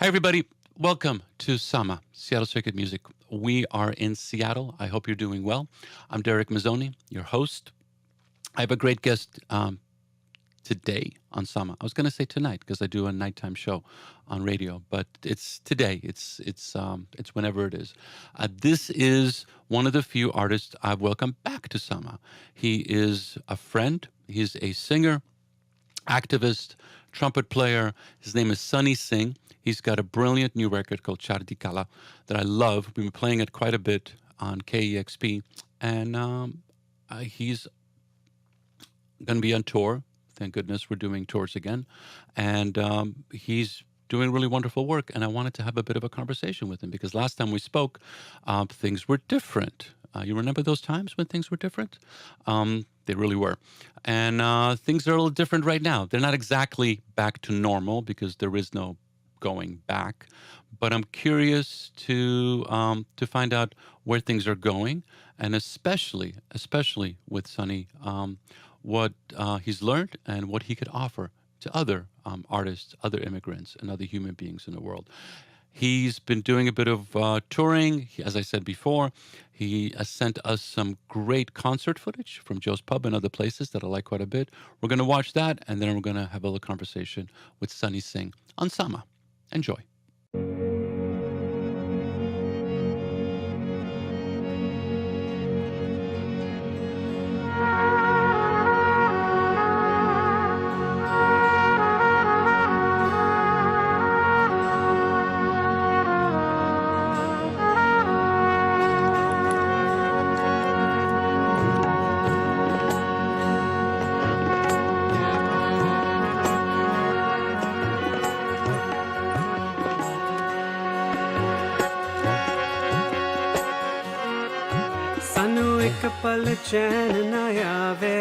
Hi, everybody. Welcome to Sama, Seattle Circuit Music. We are in Seattle. I hope you're doing well. I'm Derek Mazzoni, your host. I have a great guest today on Sama. I was going to say tonight because I do a nighttime show on radio, but it's today. It's whenever it is. This is one of the few artists I've welcomed back to Sama. He is a friend. He's a singer, activist, trumpet player. His name is Sonny Singh. He's got a brilliant new record called Chardi Kala that I love. We've been playing it quite a bit on KEXP, and he's going to be on tour. Thank goodness we're doing tours again. And he's doing really wonderful work, and I wanted to have a bit of a conversation with him because last time we spoke, things were different. You remember those times when things were different? They really were. And things are a little different right now. They're not exactly back to normal because there is no going back, but I'm curious to find out where things are going, and especially with Sonny, what he's learned and what he could offer to other artists, other immigrants, and other human beings in the world. He's been doing a bit of touring. As I said before, he has sent us some great concert footage from Joe's Pub and other places that I like quite a bit. We're going to watch that, and then we're going to have a little conversation with Sonny Singh on Sama. Enjoy. पल चैन न आवे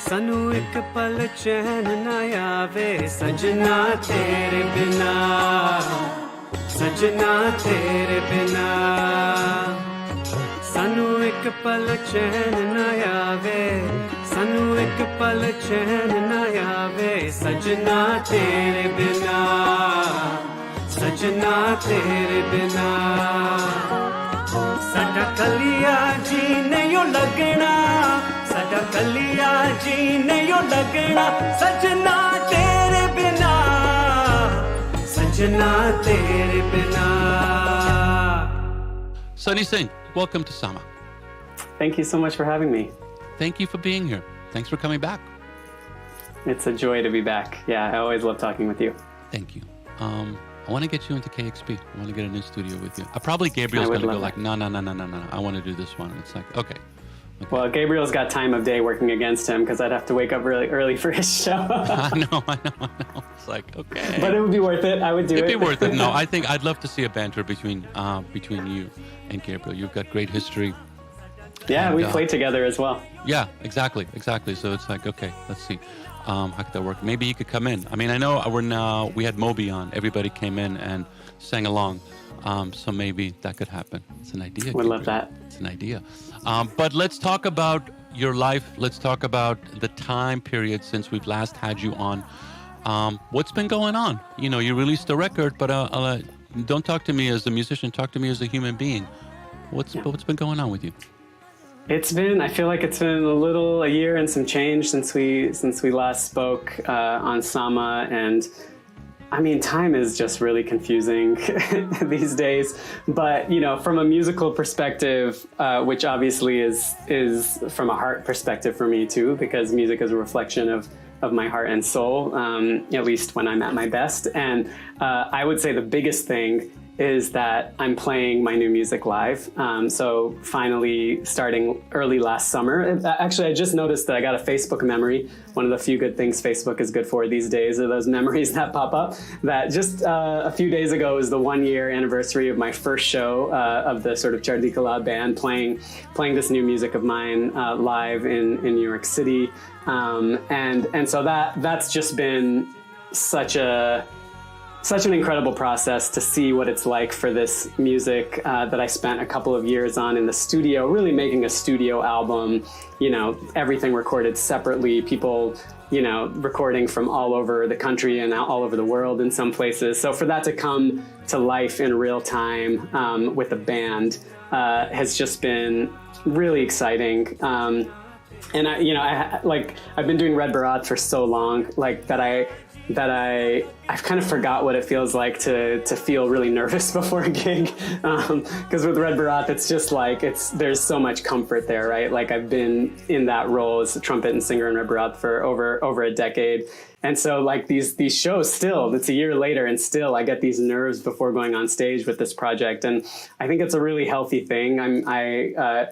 सानू एक पल चैन न आवे सजना तेरे बिना सानू एक पल चैन न आवे सानू एक पल चैन न आवे सजना तेरे बिना साडा कलिया जी नहीं लगना साडा कलिया जी नहीं लगना सजना तेरे बिना Sonny Singh, welcome to Sama. Thank you so much for having me. Thank you for being here. Thanks for coming back. It's a joy to be back. Yeah, I always love talking with you. Thank you. I want to get you into KXP. I want to get a new studio with you. Probably Gabriel's going to go like, no. I want to do this one. It's like, okay. Well, Gabriel's got time of day working against him because I'd have to wake up really early for his show. I know. It's like, okay. But it would be worth it. I would do it. It'd be worth it. No, I think I'd love to see a banter between you and Gabriel. You've got great history. Yeah, and we played together as well. Yeah, exactly. So it's like, okay, let's see. How could that work? Maybe he could come in. I mean, I know we had Moby on. Everybody came in and sang along. So maybe that could happen. It's an idea. Would love that. It's an idea. But let's talk about your life. Let's talk about the time period since we've last had you on. What's been going on? You know, you released a record, but don't talk to me as a musician. Talk to me as a human being. What's been going on with you? I feel like it's been a year and some change since we last spoke on Sama, and I mean, time is just really confusing these days. But, you know, from a musical perspective, which obviously is from a heart perspective for me too, because music is a reflection of my heart and soul, at least when I'm at my best. And I would say the biggest thing is that I'm playing my new music live. So finally starting early last summer. Actually, I just noticed that I got a Facebook memory. One of the few good things Facebook is good for these days are those memories that pop up. That just a few days ago was the 1-year anniversary of my first show of the sort of Chardi Kala band playing this new music of mine live in New York City. And so that's just been such a such an incredible process to see what it's like for this music that I spent a couple of years on in the studio, really making a studio album, everything recorded separately, people, recording from all over the country and all over the world in some places. So for that to come to life in real time with a band has just been really exciting. And I've been doing Red Baraat for so long, I've kind of forgot what it feels like to feel really nervous before a gig. Because with Red Baraat, it's just there's so much comfort there, right? Like I've been in that role as a trumpet and singer in Red Baraat for over a decade. And so these shows still, it's a year later and still I get these nerves before going on stage with this project. And I think it's a really healthy thing. I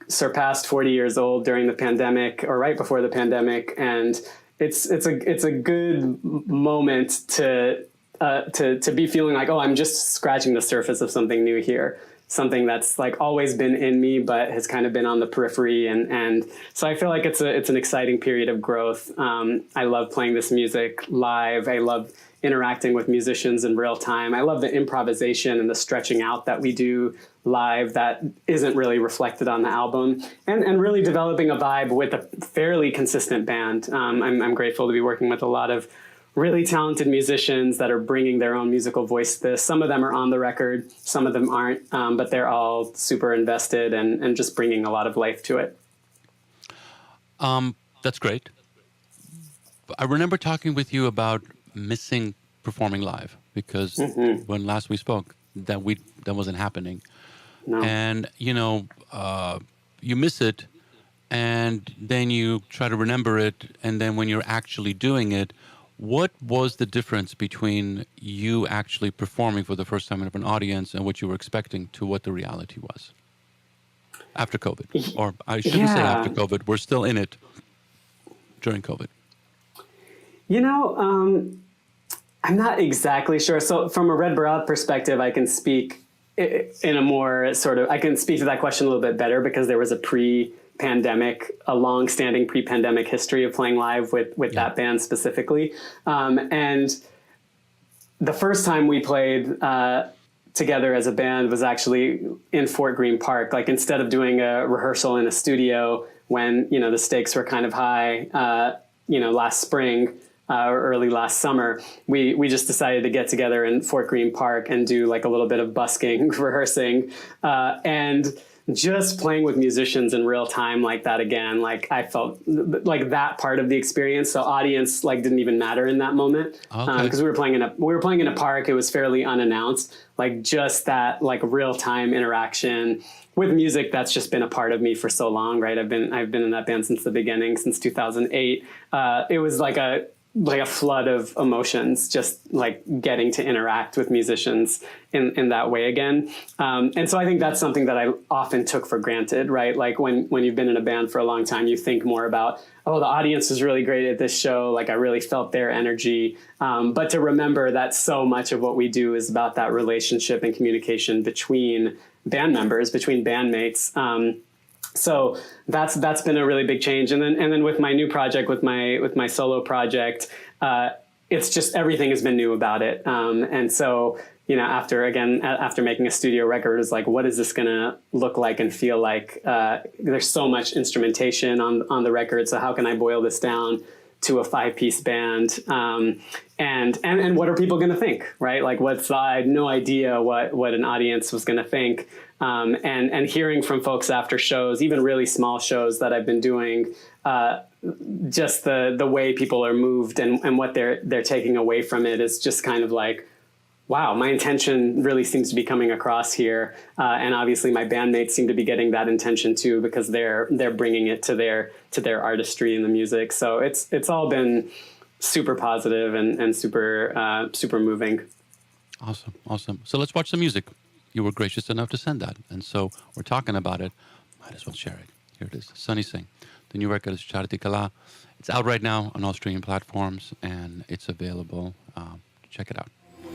surpassed 40 years old during the pandemic or right before the pandemic. And it's a good moment to be feeling like, oh, I'm just scratching the surface of something new here, something that's always been in me, but has kind of been on the periphery. And so I feel like it's an exciting period of growth. I love playing this music live. I love interacting with musicians in real time. I love the improvisation and the stretching out that we do live that isn't really reflected on the album, and really developing a vibe with a fairly consistent band. I'm grateful to be working with a lot of really talented musicians that are bringing their own musical voice to this. Some of them are on the record, some of them aren't, but they're all super invested and just bringing a lot of life to it. That's great. I remember talking with you about missing performing live because when last we spoke, that wasn't happening. No. And, you miss it and then you try to remember it. And then when you're actually doing it, what was the difference between you actually performing for the first time in front of an audience and what you were expecting to what the reality was after COVID? Or I shouldn't say after COVID. We're still in it during COVID. I'm not exactly sure. So from a Red Baraat perspective, I can speak in a more I can speak to that question a little bit better because there was a long-standing pre-pandemic history of playing live with that band specifically. And the first time we played together as a band was actually in Fort Greene Park. Instead of doing a rehearsal in a studio when, the stakes were kind of high, last spring, or early last summer, we just decided to get together in Fort Greene Park and do a little bit of busking, rehearsing, and just playing with musicians in real time like that again. I felt that part of the experience. So audience didn't even matter in that moment because we were playing in a park. It was fairly unannounced. Just that real time interaction with music that's just been a part of me for so long. Right, I've been in that band since the beginning, since 2008. It was like a flood of emotions, just getting to interact with musicians in that way again. And so I think that's something that I often took for granted, right? When you've been in a band for a long time, you think more about, oh, the audience was really great at this show. I really felt their energy. But to remember that so much of what we do is about that relationship and communication between band members, between bandmates. So that's been a really big change. And then with my new project, with my solo project, it's just everything has been new about it. And so, after making a studio record, it's what is this going to look like and feel like? There's so much instrumentation on the record. So how can I boil this down to a 5-piece band? And what are people going to think, right? I had no idea what an audience was going to think. And hearing from folks after shows, even really small shows that I've been doing, just the way people are moved and what they're taking away from it is just kind of wow, my intention really seems to be coming across here. And obviously my bandmates seem to be getting that intention too, because they're bringing it to their artistry in the music. So it's all been super positive and super moving. Awesome. So let's watch some music. You were gracious enough to send that. And so we're talking about it. Might as well share it. Here it is. Sonny Singh. The new record is Chardi Kala. It's out right now on all streaming platforms, and it's available. Check it out.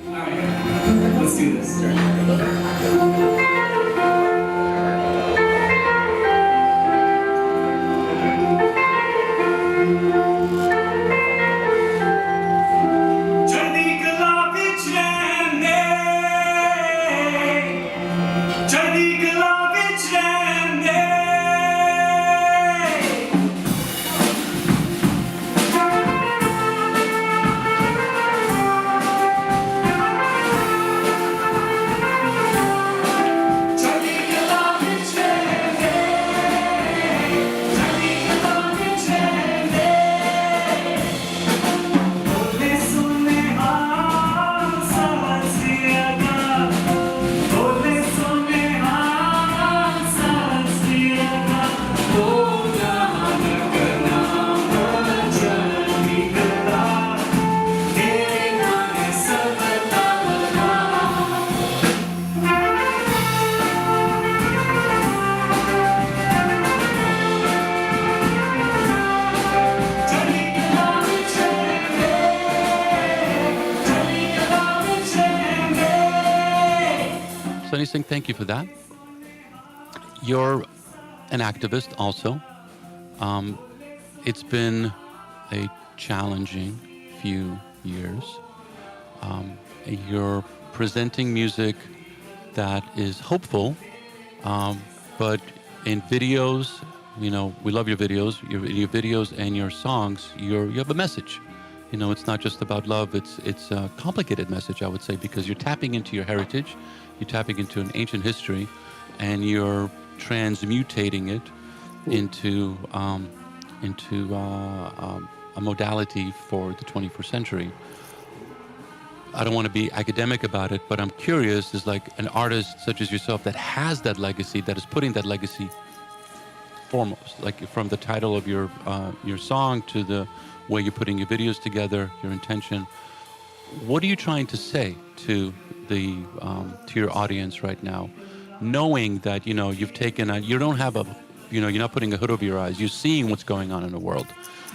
All right. Let's do this. Chardi Kala interesting. Thank you for that. You're an activist also. It's been a challenging few years. You're presenting music that is hopeful, but in videos, you know, we love your videos. Your videos and your songs, you have a message. You know, it's not just about love. It's a complicated message, I would say, because you're tapping into your heritage, you're tapping into an ancient history, and you're transmutating it into a modality for the 21st century. I don't want to be academic about it, but I'm curious, is like an artist such as yourself that has that legacy, that is putting that legacy foremost, like from the title of your song to the way you're putting your videos together, your intention. What are you trying to say to the to your audience right now, knowing that, you know, you've taken you don't have a, you know, you're not putting a hood over your eyes, you're seeing what's going on in the world,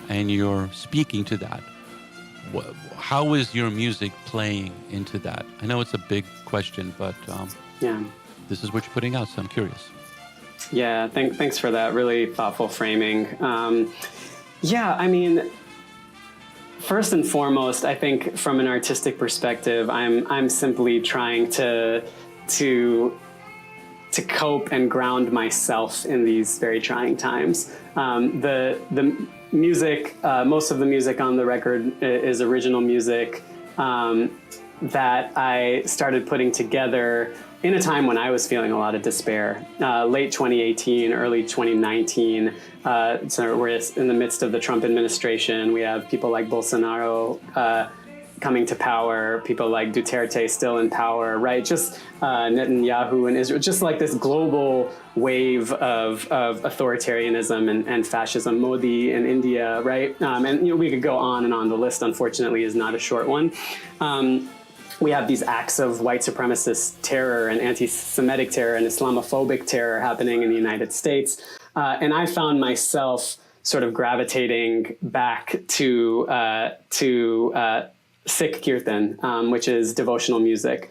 and you're speaking to that. How is your music playing into that? I know it's a big question, but this is what you're putting out, so I'm curious. Yeah, thanks for that really thoughtful framing. I mean, first and foremost, I think from an artistic perspective, I'm simply trying to cope and ground myself in these very trying times. The music, most of the music on the record is original music that I started putting together in a time when I was feeling a lot of despair. Late 2018, early 2019, so we're in the midst of the Trump administration. We have people like Bolsonaro coming to power, people like Duterte still in power, right? Just Netanyahu in Israel, just like this global wave of authoritarianism and fascism, Modi in India, right? And you know, we could go on and on. The list, unfortunately, is not a short one. We have these acts of white supremacist terror and anti-Semitic terror and Islamophobic terror happening in the United States. And I found myself sort of gravitating back to Sikh kirtan, which is devotional music,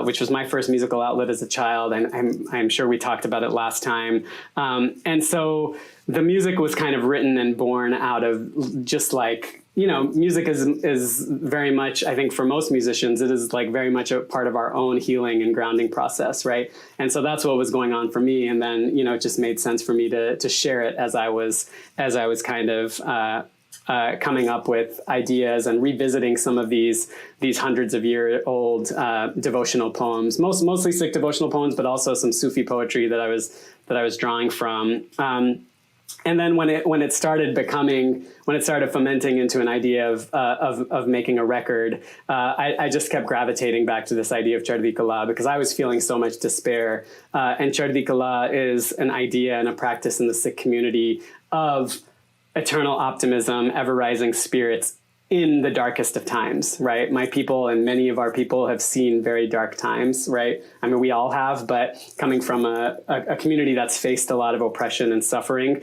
which was my first musical outlet as a child. And I'm sure we talked about it last time. And so the music was kind of written and born out of just like, you know, music is very much, I think for most musicians, it is like very much a part of our own healing and grounding process, right? And so that's what was going on for me. And then, you know, it just made sense for me to share it as I was kind of coming up with ideas and revisiting some of these hundreds of year old devotional poems, mostly Sikh devotional poems, but also some Sufi poetry that I was drawing from. And then when it started fermenting into an idea of making a record, I just kept gravitating back to this idea of Chardi Kala because I was feeling so much despair. And Chardi Kala is an idea and a practice in the Sikh community of eternal optimism, ever-rising spirits in the darkest of times, right? My people and many of our people have seen very dark times, right? I mean, we all have, but coming from a community that's faced a lot of oppression and suffering,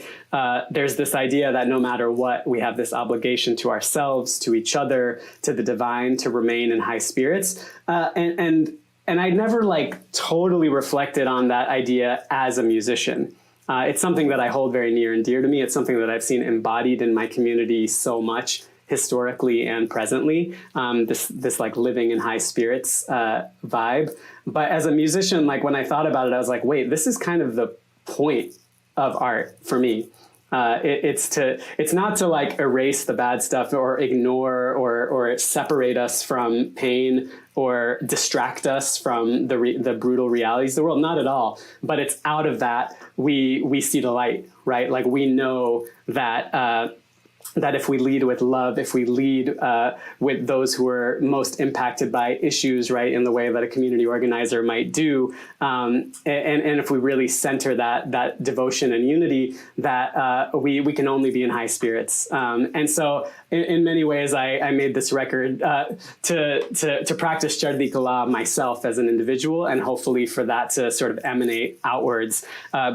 there's this idea that no matter what, we have this obligation to ourselves, to each other, to the divine, to remain in high spirits. And I never like totally reflected on that idea as a musician. It's something that I hold very near and dear to me. It's something that I've seen embodied in my community so much historically and presently, this like living in high spirits vibe. But as a musician, like when I thought about it, I was like, wait, this is kind of the point of art for me. It's not to like erase the bad stuff or ignore or separate us from pain or distract us from the brutal realities of the world. Not at all. But it's out of that we see the light, right? Like we know that that if we lead with love, if we lead with those who are most impacted by issues, right, in the way that a community organizer might do, and if we really center that devotion and unity, that we can only be in high spirits. And so in many ways, I made this record to practice Chardi Kala myself as an individual, and hopefully for that to sort of emanate outwards,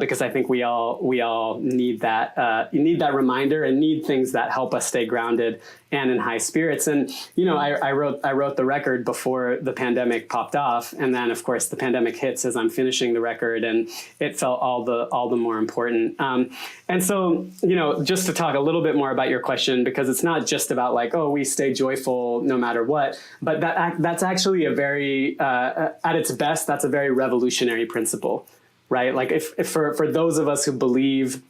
because I think we all need that reminder and need things that help us stay grounded and in high spirits. And, you know, I wrote the record before the pandemic popped off. And then, of course, the pandemic hits as I'm finishing the record, and it felt all the more important. And so, you know, just to talk a little bit more about your question, because it's not just about like, oh, we stay joyful no matter what, but that's actually a very, at its best, that's a very revolutionary principle, right? Like if for those of us who believe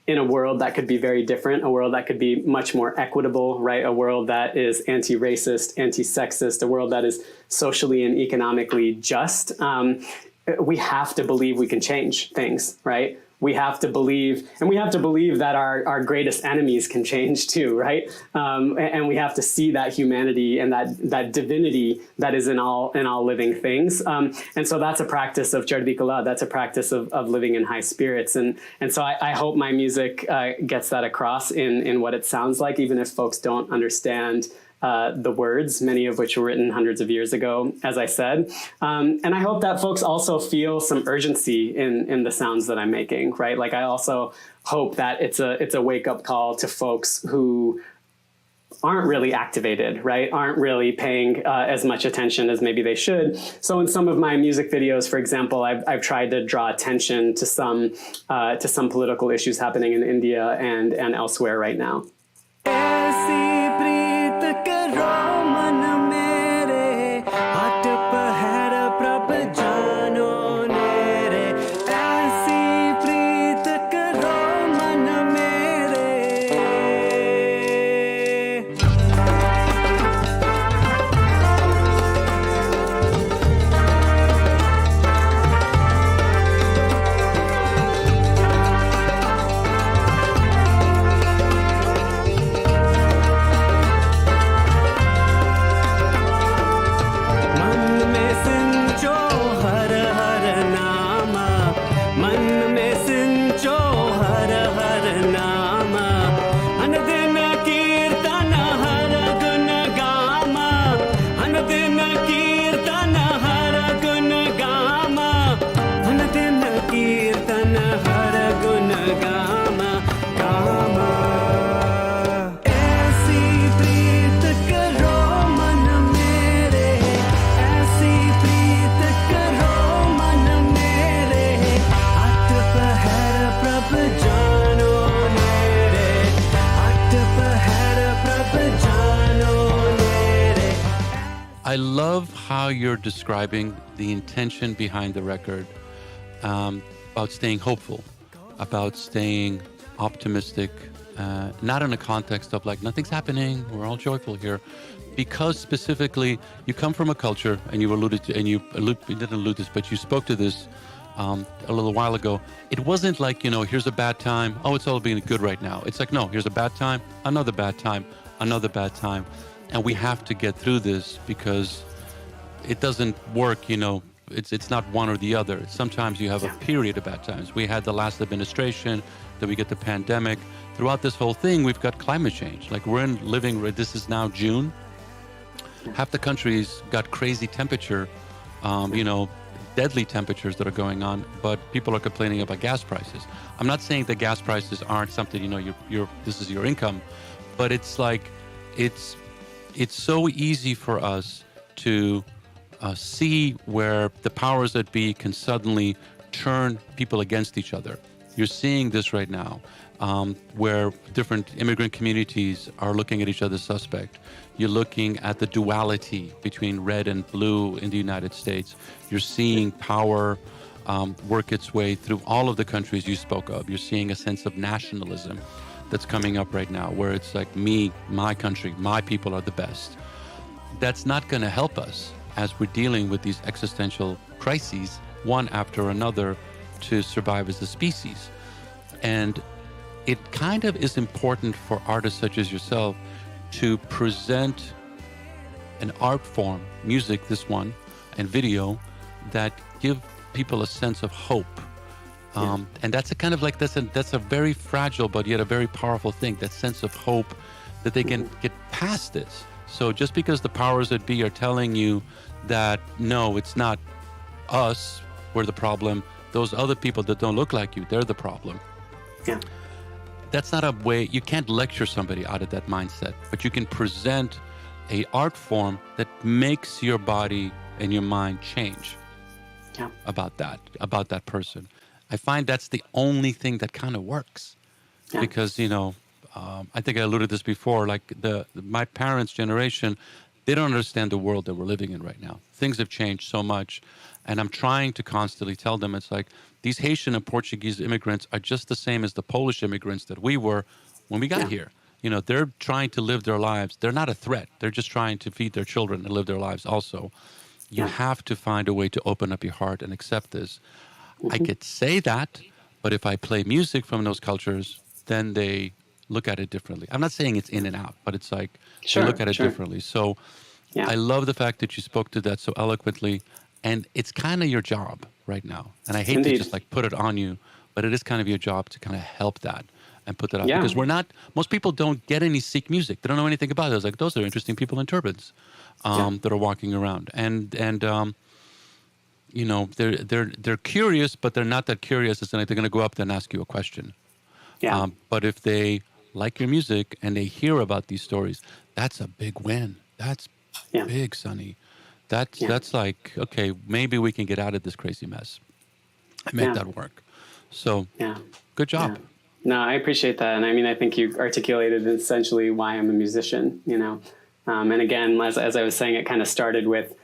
in a world that could be very different, a world that could be much more equitable, right? A world that is anti-racist, anti-sexist, a world that is socially and economically just. We have to believe we can change things, right? We have to believe, and we have to believe that our greatest enemies can change too, right? And we have to see that humanity and that divinity that is in all living things. And so that's a practice of Chardi Kala. That's a practice of living in high spirits. And so I hope my music gets that across in what it sounds like, even if folks don't understand the words, many of which were written hundreds of years ago, as I said. And I hope that folks also feel some urgency in the sounds that I'm making, right? Like I also hope that it's a wake-up call to folks who aren't really activated, right? Aren't really paying as much attention as maybe they should. So in some of my music videos, for example, I've tried to draw attention to some political issues happening in India and elsewhere right now. I love how you're describing the intention behind the record, about staying hopeful, about staying optimistic, not in a context of like, nothing's happening, we're all joyful here, because specifically you come from a culture, and you alluded to, and you didn't allude this, but you spoke to this a little while ago. It wasn't like, you know, here's a bad time, oh, it's all being good right now. It's like, no, here's a bad time, another bad time, another bad time. And we have to get through this because it doesn't work, you know, it's not one or the other. Sometimes you have a period of bad times. We had the last administration, then we get the pandemic. Throughout this whole thing, we've got climate change. Like this is now June. Half the country's got crazy temperature, you know, deadly temperatures that are going on, but people are complaining about gas prices. I'm not saying that gas prices aren't something, you know, this is your income, but it's like, it's so easy for us to see where the powers that be can suddenly turn people against each other. You're seeing this right now, where different immigrant communities are looking at each other suspect. You're looking at the duality between red and blue in the United States. You're seeing power work its way through all of the countries you spoke of. You're seeing a sense of nationalism that's coming up right now, where it's like me, my country, my people are the best. That's not going to help us as we're dealing with these existential crises, one after another, to survive as a species. And it kind of is important for artists such as yourself to present an art form, music, this one, and video, that give people a sense of hope. And that's a kind of like, that's a very fragile but yet a very powerful thing, that sense of hope that they can get past this. So just because the powers that be are telling you that, no, it's not us, we're the problem, those other people that don't look like you, they're the problem. Yeah. that's not a way, you can't lecture somebody out of that mindset, but you can present a art form that makes your body and your mind change about that person. I find that's the only thing that kind of works because, I think I alluded to this before, like my parents' generation, they don't understand the world that we're living in right now. Things have changed so much. And I'm trying to constantly tell them, it's like these Haitian and Portuguese immigrants are just the same as the Polish immigrants that we were when we got here. They're trying to live their lives. They're not a threat. They're just trying to feed their children and live their lives also. You have to find a way to open up your heart and accept this. I could say that, but if I play music from those cultures, then they look at it differently. I'm not saying it's in and out, but it's like they look at it differently. So I love the fact that you spoke to that so eloquently, and it's kind of your job right now. And I hate to just like put it on you, but it is kind of your job to kind of help that and put that out. Because most people don't get any Sikh music. They don't know anything about it. It's like, those are interesting people in turbans that are walking around. And they're curious, but they're not that curious. It's like they're going to go up there and ask you a question. But if they like your music and they hear about these stories, that's a big win. That's big, Sonny. That's like, okay, maybe we can get out of this crazy mess and make that work. So good job. No, I appreciate that. And I mean, I think you articulated essentially why I'm a musician, and again, as I was saying, it kind of started with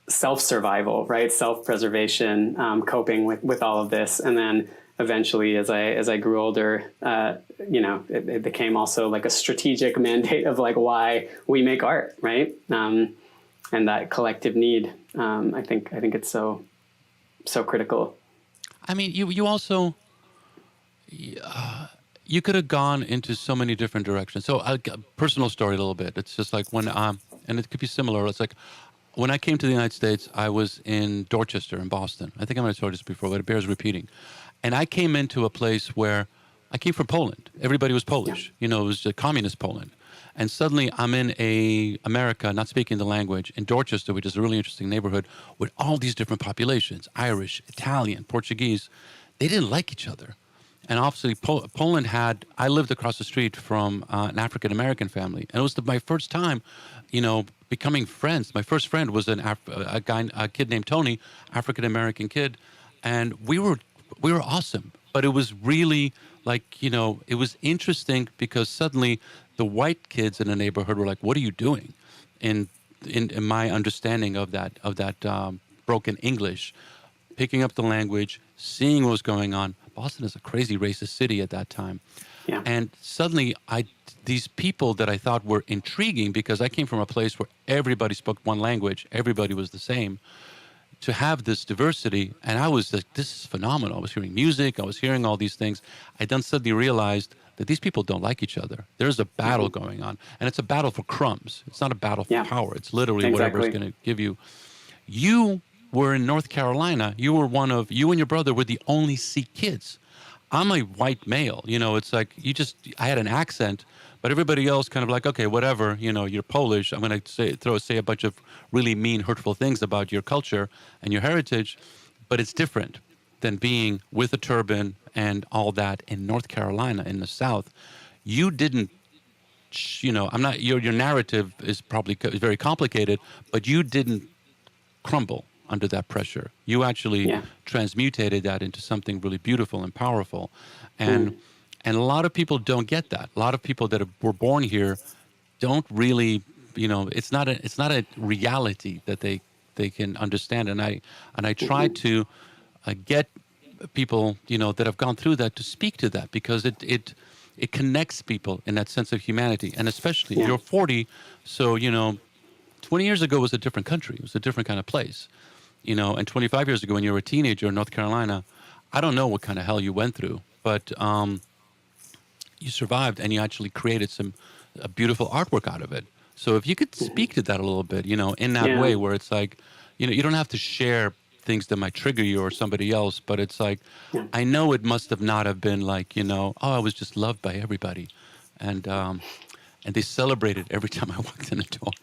self-survival, right? Self-preservation, coping with all of this. And then eventually, as I grew older, it became also like a strategic mandate of like why we make art, right? And that collective need. I think it's so critical. I mean, you also, you could have gone into so many different directions. So a personal story a little bit. It's just like when, and it could be similar. It's like when I came to the United States, I was in Dorchester in Boston. I think I might have told this before, but it bears repeating. And I came into a place where I came from Poland. Everybody was Polish. It was a communist Poland. And suddenly I'm in America, not speaking the language, in Dorchester, which is a really interesting neighborhood, with all these different populations, Irish, Italian, Portuguese. They didn't like each other. And obviously Poland I lived across the street from an African-American family. And it was my first time, becoming friends. My first friend was a kid named Tony, African-American kid. And we were awesome. But it was really like, it was interesting because suddenly the white kids in the neighborhood were like, what are you doing? In my understanding of that broken English, picking up the language, seeing what was going on. Boston is a crazy racist city at that time. And suddenly these people that I thought were intriguing, because I came from a place where everybody spoke one language, everybody was the same, to have this diversity. And I was like, this is phenomenal. I was hearing music, I was hearing all these things. I then suddenly realized that these people don't like each other. There's a battle going on, and it's a battle for crumbs. It's not a battle for power. It's literally whatever's going to give you. You were in North Carolina. You and your brother were the only Sikh kids. I'm a white male. It's like I had an accent, but everybody else kind of like, okay, whatever, you're Polish. I'm going to say a bunch of really mean, hurtful things about your culture and your heritage, but it's different than being with a turban and all that in North Carolina in the South. You didn't, your narrative is probably very complicated, but you didn't crumble under that pressure. You actually transmutated that into something really beautiful and powerful. And a lot of people don't get that. A lot of people that were born here don't really, it's not a reality that they can understand. And I try to get people, that have gone through that to speak to that, because it connects people in that sense of humanity. And especially you're 40, so 20 years ago was a different country. It was a different kind of place. And 25 years ago when you were a teenager in North Carolina, I don't know what kind of hell you went through, but you survived, and you actually created some beautiful artwork out of it. So if you could speak to that a little bit, in that way where it's like, you don't have to share things that might trigger you or somebody else, but it's like, I know it must have not have been like, oh, I was just loved by everybody. And they celebrated every time I walked in the door.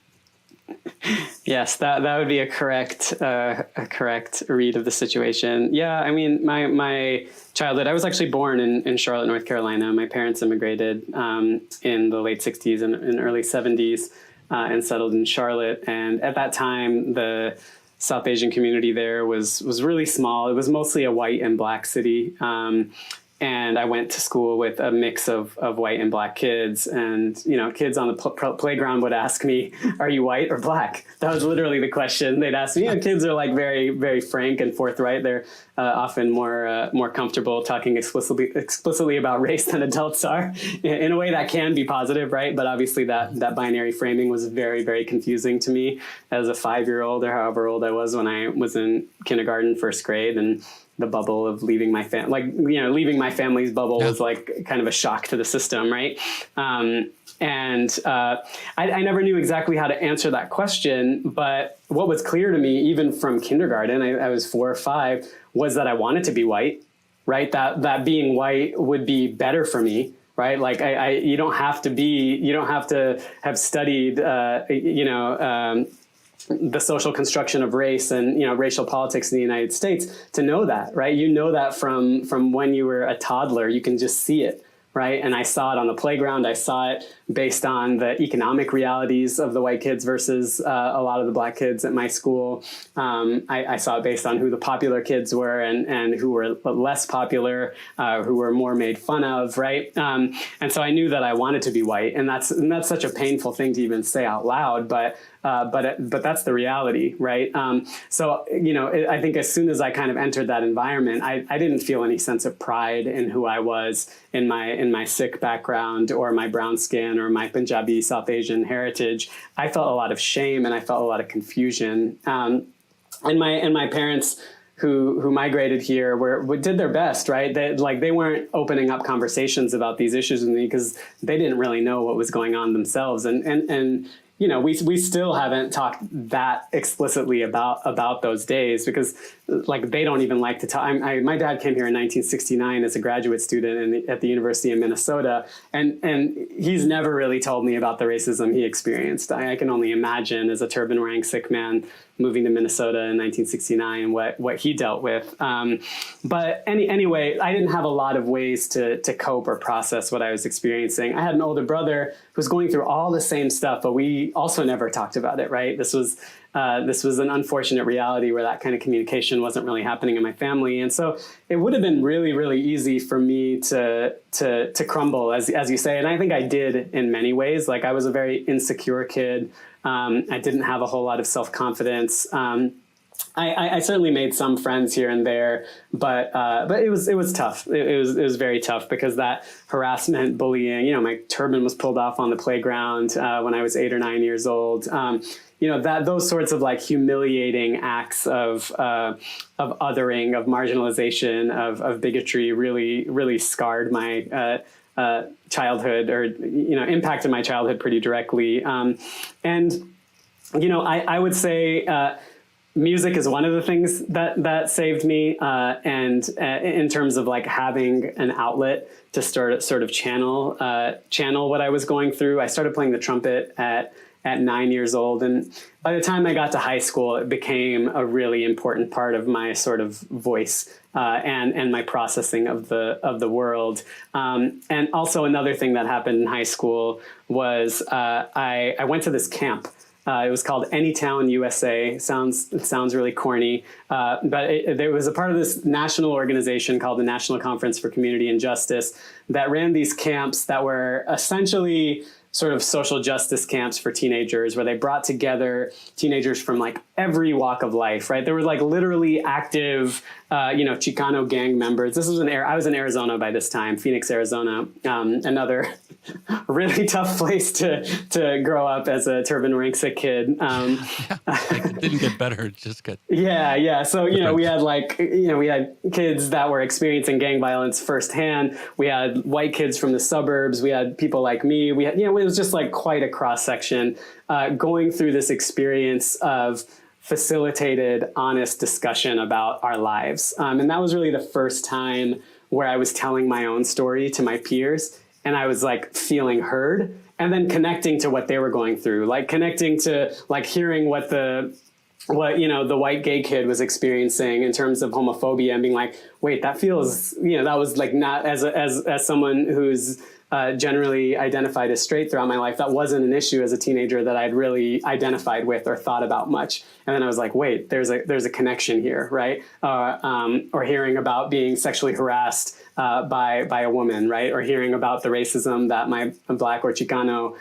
Yes, that would be a correct read of the situation. Yeah, I mean, my childhood, I was actually born in Charlotte, North Carolina. My parents immigrated in the late 60s and early 70s and settled in Charlotte. And at that time, the South Asian community there was really small. It was mostly a white and black city. And I went to school with a mix of white and black kids. And, you know, kids on the playground would ask me, "Are you white or black?" That was literally the question they'd ask me. You know, kids are like very, very frank and forthright. They're often more comfortable talking explicitly about race than adults are, in a way that can be positive, right? But obviously that binary framing was very, very confusing to me as a 5-year-old or however old I was when I was in kindergarten, first grade. And the bubble of leaving my leaving my family's bubble was like kind of a shock to the system, right? I never knew exactly how to answer that question, but what was clear to me, even from kindergarten, I was 4 or 5, was that I wanted to be white, right? That being white would be better for me, right? Like you don't have to have studied, the social construction of race and, you know, racial politics in the United States to know that, right? You know that from when you were a toddler, you can just see it, right? And I saw it on the playground. I saw it based on the economic realities of the white kids versus a lot of the black kids at my school. I saw it based on who the popular kids were and who were less popular, who were more made fun of, right? And so I knew that I wanted to be white, and that's such a painful thing to even say out loud, but that's the reality, right? So, you know, I think as soon as I kind of entered that environment, I didn't feel any sense of pride in who I was, in my Sikh background or my brown skin or my Punjabi South Asian heritage. I felt a lot of shame and I felt a lot of confusion. And my parents, who migrated here did their best, right? They weren't opening up conversations about these issues with me because they didn't really know what was going on themselves. And you know, we still haven't talked that explicitly about those days because, like, they don't even like to talk. My dad came here in 1969 as a graduate student at the University of Minnesota, and he's never really told me about the racism he experienced. I can only imagine, as a turban-wearing Sikh man moving to Minnesota in 1969, what he dealt with. But anyway, I didn't have a lot of ways to cope or process what I was experiencing. I had an older brother who was going through all the same stuff, but we also never talked about it, right? This was an unfortunate reality where that kind of communication wasn't really happening in my family. And so it would have been really, really easy for me to crumble, as you say. And I think I did in many ways. Like, I was a very insecure kid. I didn't have a whole lot of self-confidence. I certainly made some friends here and there, but it was tough. It was very tough because that harassment, bullying, you know, my turban was pulled off on the playground when I was 8 or 9 years old. You know, those sorts of like humiliating acts of othering, of marginalization, of bigotry really scarred my childhood, or, you know, impacted my childhood pretty directly. And, you know, I would say music is one of the things that saved me. And in terms of like having an outlet to sort of channel what I was going through, I started playing the trumpet at 9 years old. And by the time I got to high school, it became a really important part of my sort of voice and my processing of the world. And also another thing that happened in high school was I went to this camp. It was called Anytown, USA. It sounds really corny, but it was a part of this national organization called the National Conference for Community and Justice that ran these camps that were essentially sort of social justice camps for teenagers, where they brought together teenagers from like every walk of life, right? There were like literally active, Chicano gang members. I was in Arizona by this time, Phoenix, Arizona, another really tough place to grow up as a turban-wearing Sikh kid. It didn't get better, it just got... Yeah. So, we had kids that were experiencing gang violence firsthand. We had white kids from the suburbs. We had people like me. We had, it was just like quite a cross-section going through this experience of facilitated, honest discussion about our lives. And that was really the first time where I was telling my own story to my peers, and I was like feeling heard and then connecting to what they were going through, like connecting to like hearing what the white gay kid was experiencing in terms of homophobia, and being like, wait, that feels, that was like, not as someone who's generally identified as straight throughout my life, that wasn't an issue as a teenager that I'd really identified with or thought about much. And then I was like, wait, there's a connection here, right? Or hearing about being sexually harassed by a woman, right? Or hearing about the racism that my Black or Chicano,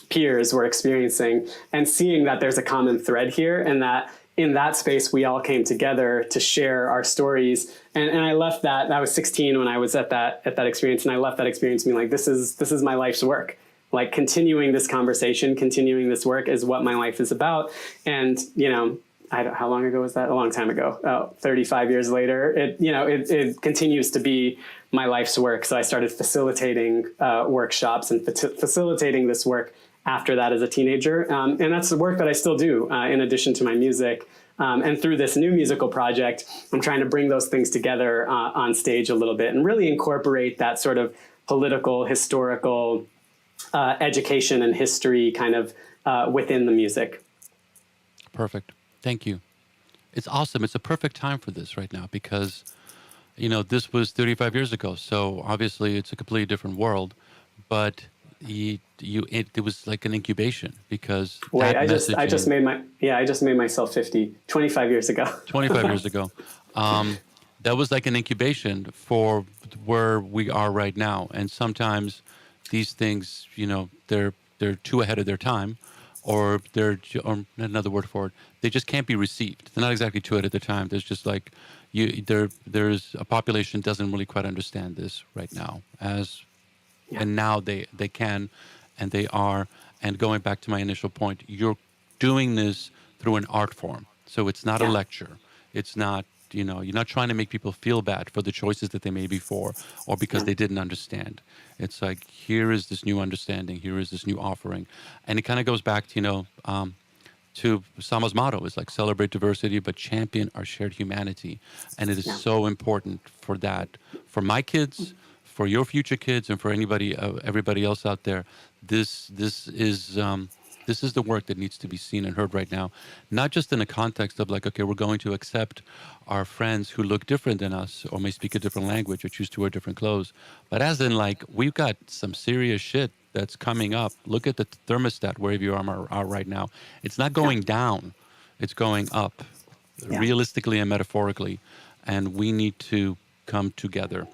peers were experiencing, and seeing that there's a common thread here, and that in that space we all came together to share our stories. And I left that. I was 16 when I was at that experience, and I left that experience being like, this is my life's work. Like, continuing this conversation, continuing this work is what my life is about. And how long ago was that? A long time ago. 35 years later, it continues to be my life's work. So I started facilitating workshops and facilitating this work after that as a teenager. And that's the work that I still do in addition to my music. And through this new musical project, I'm trying to bring those things together on stage a little bit and really incorporate that sort of political, historical, education and history kind of within the music. Perfect. Thank you. It's awesome. It's a perfect time for this right now because, this was 35 years ago. So obviously it's a completely different world, but it was like an incubation because I just made myself 50, 25 years ago. 25 years ago. That was like an incubation for where we are right now. And sometimes these things, they're too ahead of their time, or another word for it, they just can't be received. They're not exactly too ahead of their time. There's just like there's a population doesn't really quite understand this right now and now they can, and they are. And going back to my initial point, you're doing this through an art form. So it's not a lecture. It's not, you're not trying to make people feel bad for the choices that they made before or because they didn't understand. It's like, here is this new understanding. Here is this new offering. And it kind of goes back to, to Sama's motto is like, celebrate diversity, but champion our shared humanity. And it is so important for that, for my kids, for your future kids, and for everybody else out there. This is the work that needs to be seen and heard right now, not just in the context of like, okay, we're going to accept our friends who look different than us or may speak a different language or choose to wear different clothes, but as in like, we've got some serious shit that's coming up. Look at the thermostat wherever you are right now. It's not going down, it's going up, realistically and metaphorically, and we need to come together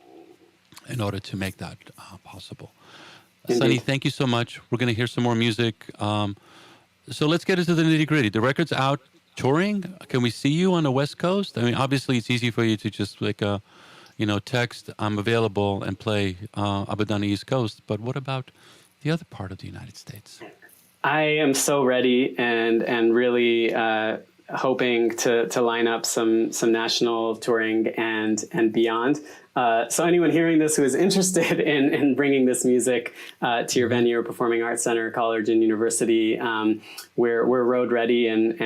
in order to make that possible. Indeed. Sonny, thank you so much. We're going to hear some more music. So let's get into the nitty gritty. The record's out, touring. Can we see you on the West Coast? I mean, obviously it's easy for you to just like, text, I'm available, and play up and down the East Coast. But what about the other part of the United States? I am so ready and really hoping to line up some national touring and beyond. So anyone hearing this who is interested in bringing this music to your venue or performing arts center, college, and university, we're road ready and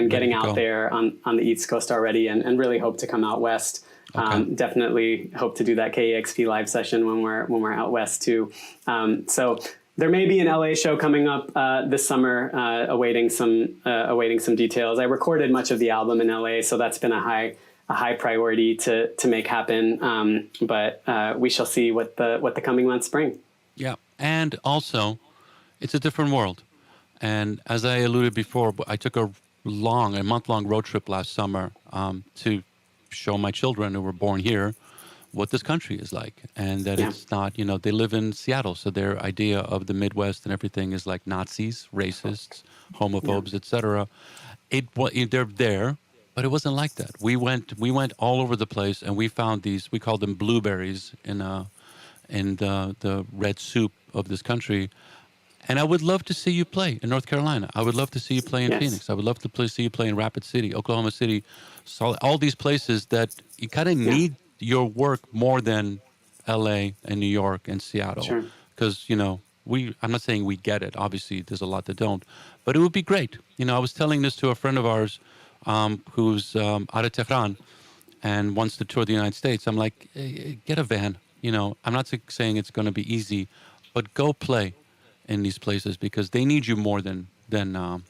getting out there on the East Coast already, and really hope to come out west. Okay. Definitely hope to do that KEXP live session when we're out west too. So there may be an LA show coming up this summer, awaiting some details. I recorded much of the album in LA, so that's been a high priority to make happen. But we shall see what the coming months bring. Yeah, and also, it's a different world. And as I alluded before, I took a month-long road trip last summer to show my children who were born here what this country is like, and that it's not, they live in Seattle, so their idea of the Midwest and everything is like Nazis, racists, homophobes, etc. They're there, but it wasn't like that. We went all over the place, and we found these. We called them blueberries in the red soup of this country. And I would love to see you play in North Carolina. I would love to see you play in Phoenix. I would love to see you play in Rapid City, Oklahoma City, all these places that you kind of need your work more than LA and New York and Seattle. Because, I'm not saying we get it. Obviously, there's a lot that don't. But it would be great. I was telling this to a friend of ours who's out of Tehran and wants to tour the United States. I'm like, get a van. I'm not saying it's going to be easy, but go play in these places because they need you more than the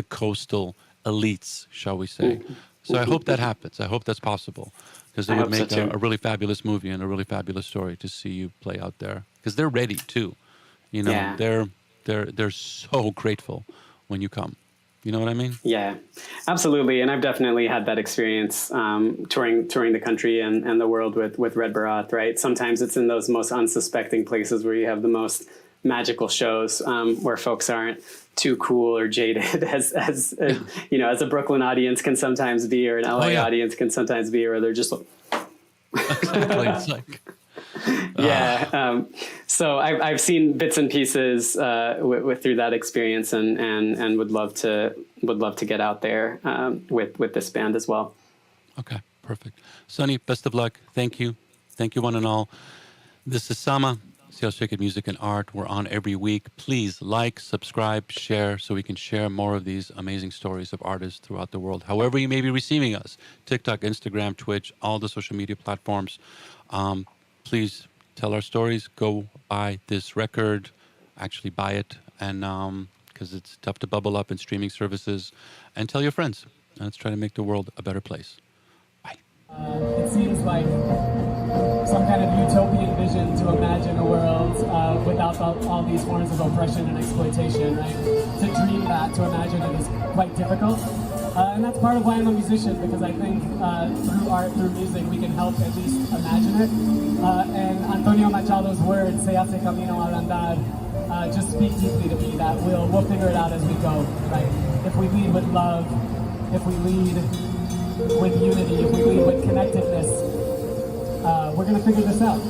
coastal elites, shall we say. So I hope that happens. I hope that's possible because it I would hope so make too. a really fabulous movie and a really fabulous story to see you play out there because they're ready too. You know, Yeah. they're so grateful when you come. You know what I mean? Yeah, absolutely. And I've definitely had that experience touring the country and the world with Red Baraat, right? Sometimes it's in those most unsuspecting places where you have the most magical shows where folks aren't too cool or jaded as you know, as a Brooklyn audience can sometimes be, or an LA audience can sometimes be, or they're just exactly. It's like yeah. So I've seen bits and pieces with through that experience, and would love to get out there with this band as well. okay, perfect. Sonny, best of luck. Thank you one and all. This is Sama, Seattle Sacred Music and Art. We're on every week. Please like, subscribe, share, so we can share more of these amazing stories of artists throughout the world. However you may be receiving us, TikTok, Instagram, Twitch, all the social media platforms. Please tell our stories. Go buy this record. Actually buy it, and because it's tough to bubble up in streaming services. And tell your friends. Let's try to make the world a better place. Bye. It seems like some kind of utopian vision to imagine a world without all these forms of oppression and exploitation, right? To dream that, to imagine it is quite difficult. And that's part of why I'm a musician, because I think through art, through music, we can help at least imagine it. And Antonio Machado's words, "Se hace camino al andar," just speak deeply to me that we'll figure it out as we go, right? If we lead with love, if we lead with unity, if we lead with connectedness, we're going to figure this out.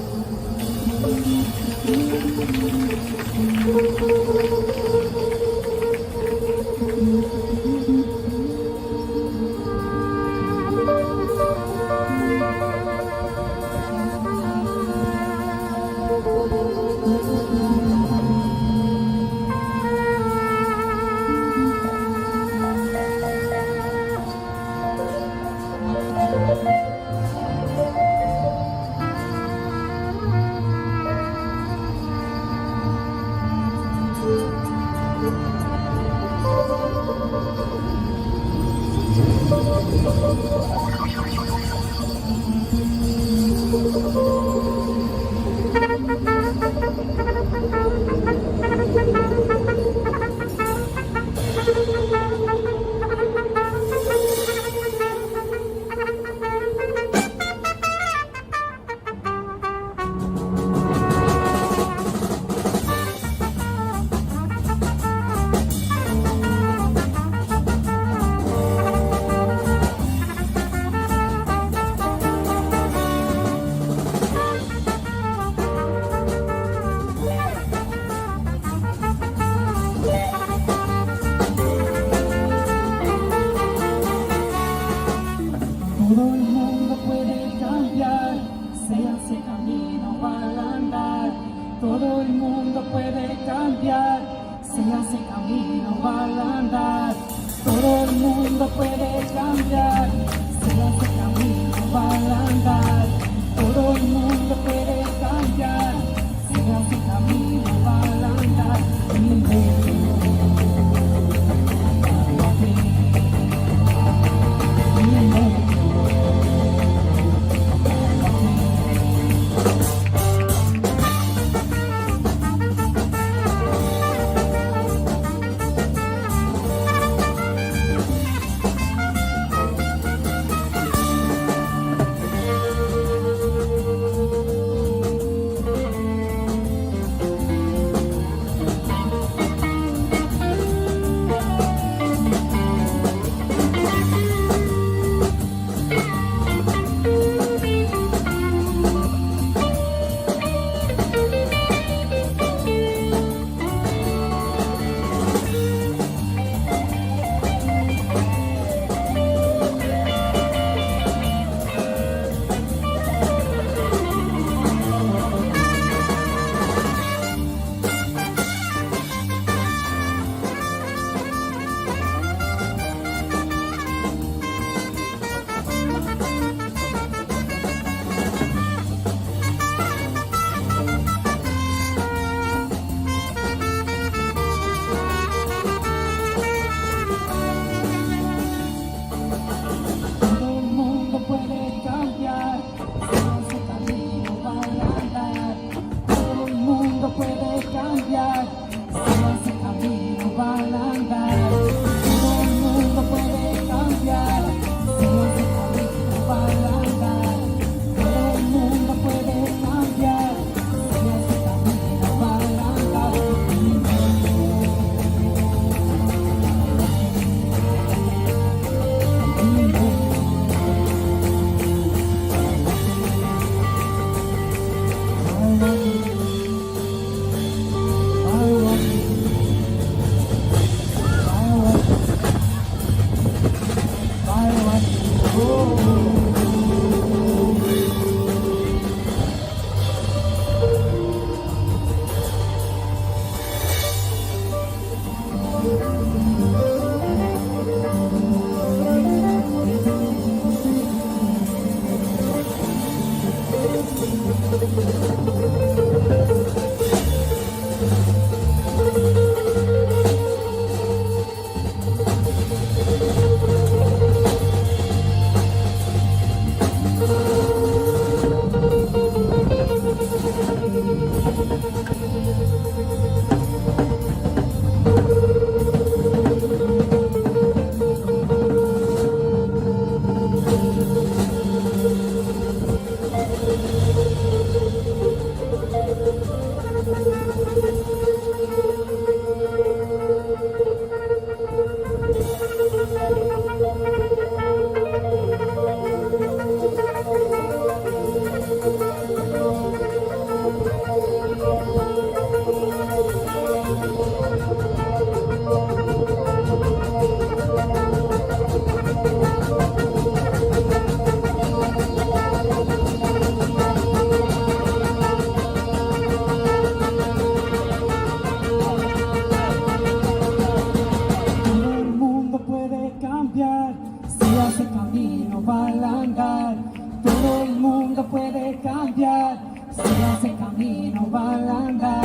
camino va a andar,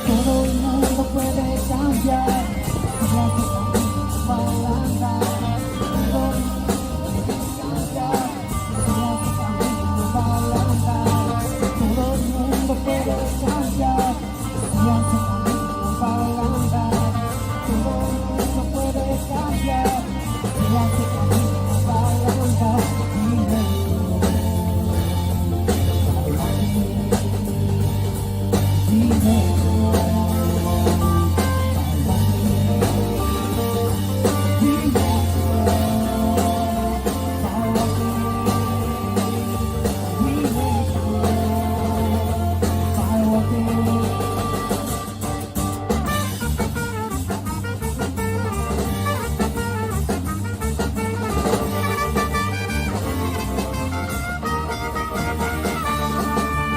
todo el mundo puede